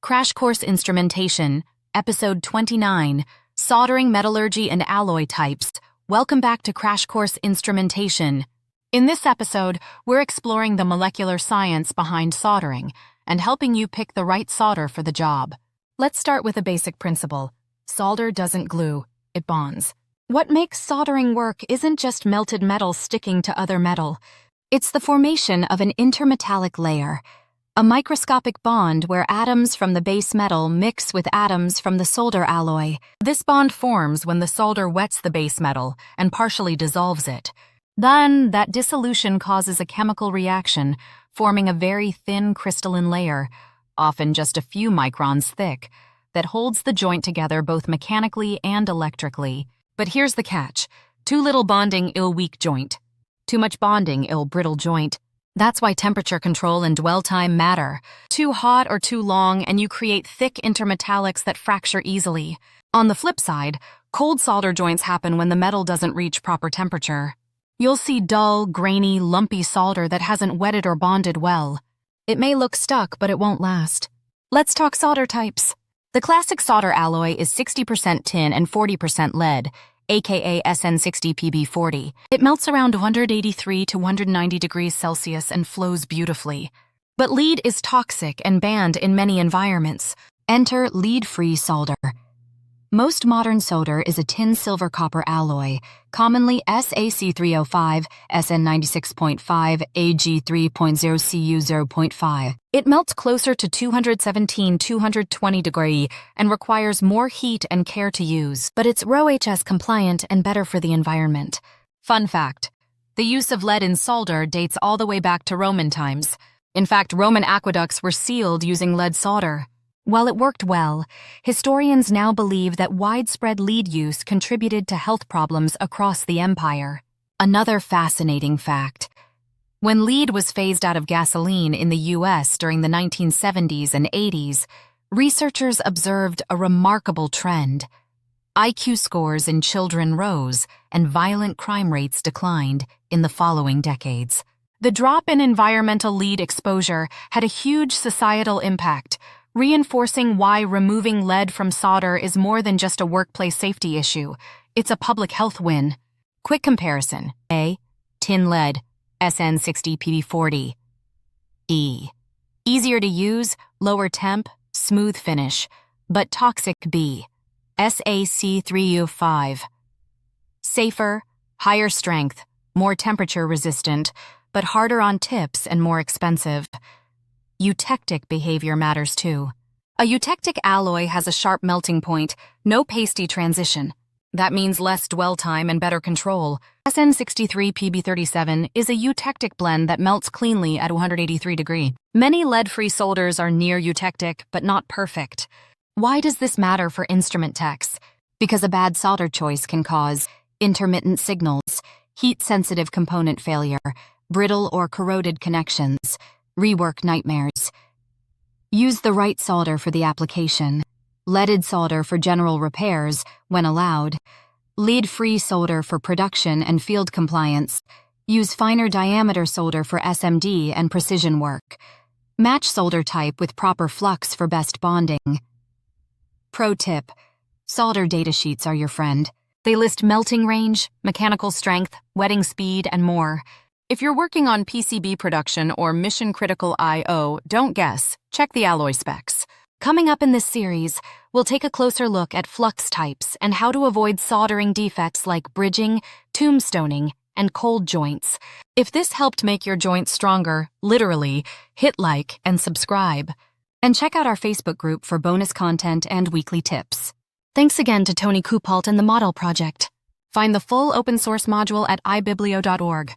Crash Course Instrumentation, Episode 29, Soldering Metallurgy and Alloy Types. Welcome back to Crash Course Instrumentation. In this episode, we're exploring the molecular science behind soldering and helping you pick the right solder for the job. Let's start with a basic principle. Solder doesn't glue, it bonds. What makes soldering work isn't just melted metal sticking to other metal. It's the formation of an intermetallic layer, a microscopic bond where atoms from the base metal mix with atoms from the solder alloy. This bond forms when the solder wets the base metal and partially dissolves it. Then, that dissolution causes a chemical reaction, forming a very thin crystalline layer, often just a few microns thick, that holds the joint together both mechanically and electrically. But here's the catch. Too little bonding, ill weak joint. Too much bonding, ill brittle joint. That's why temperature control and dwell time matter. Too hot or too long, and you create thick intermetallics that fracture easily. On the flip side, cold solder joints happen when the metal doesn't reach proper temperature. You'll see dull, grainy, lumpy solder that hasn't wetted or bonded well. It may look stuck, but it won't last. Let's talk solder types. The classic solder alloy is 60% tin and 40% lead, aka Sn60Pb40. It melts around 183 to 190 degrees Celsius and flows beautifully. But lead is toxic and banned in many environments. Enter lead-free solder. Most modern solder is a tin-silver-copper alloy, commonly SAC305, Sn96.5, Ag3.0Cu0.5. It melts closer to 217-220 degrees and requires more heat and care to use, but it's RoHS compliant and better for the environment. Fun fact: the use of lead in solder dates all the way back to Roman times. In fact, Roman aqueducts were sealed using lead solder. While it worked well, historians now believe that widespread lead use contributed to health problems across the empire. Another fascinating fact: when lead was phased out of gasoline in the U.S. during the 1970s and 80s, researchers observed a remarkable trend. IQ scores in children rose, and violent crime rates declined in the following decades. The drop in environmental lead exposure had a huge societal impact, reinforcing why removing lead from solder is more than just a workplace safety issue. It's a public health win. Quick comparison. A. Tin lead, Sn60Pb40. E. Easier to use, lower temp, smooth finish, but toxic. B. SAC305. Safer, higher strength, more temperature resistant, but harder on tips and more expensive. Eutectic behavior matters too. A eutectic alloy has a sharp melting point, no pasty transition. That means less dwell time and better control. Sn63Pb37 is a eutectic blend that melts cleanly at 183 degrees. Many lead-free solders are near eutectic, but not perfect. Why does this matter for instrument techs? Because a bad solder choice can cause intermittent signals, heat-sensitive component failure, brittle or corroded connections, rework nightmares. Use the right solder for the application. Leaded solder for general repairs, when allowed. Lead-free solder for production and field compliance. Use finer diameter solder for SMD and precision work. Match solder type with proper flux for best bonding. Pro tip: solder datasheets are your friend. They list melting range, mechanical strength, wetting speed, and more. If you're working on PCB production or mission-critical I/O, don't guess. Check the alloy specs. Coming up in this series, we'll take a closer look at flux types and how to avoid soldering defects like bridging, tombstoning, and cold joints. If this helped make your joints stronger, literally, hit like and subscribe. And check out our Facebook group for bonus content and weekly tips. Thanks again to Tony Kuphaldt and the Model Project. Find the full open-source module at ibiblio.org.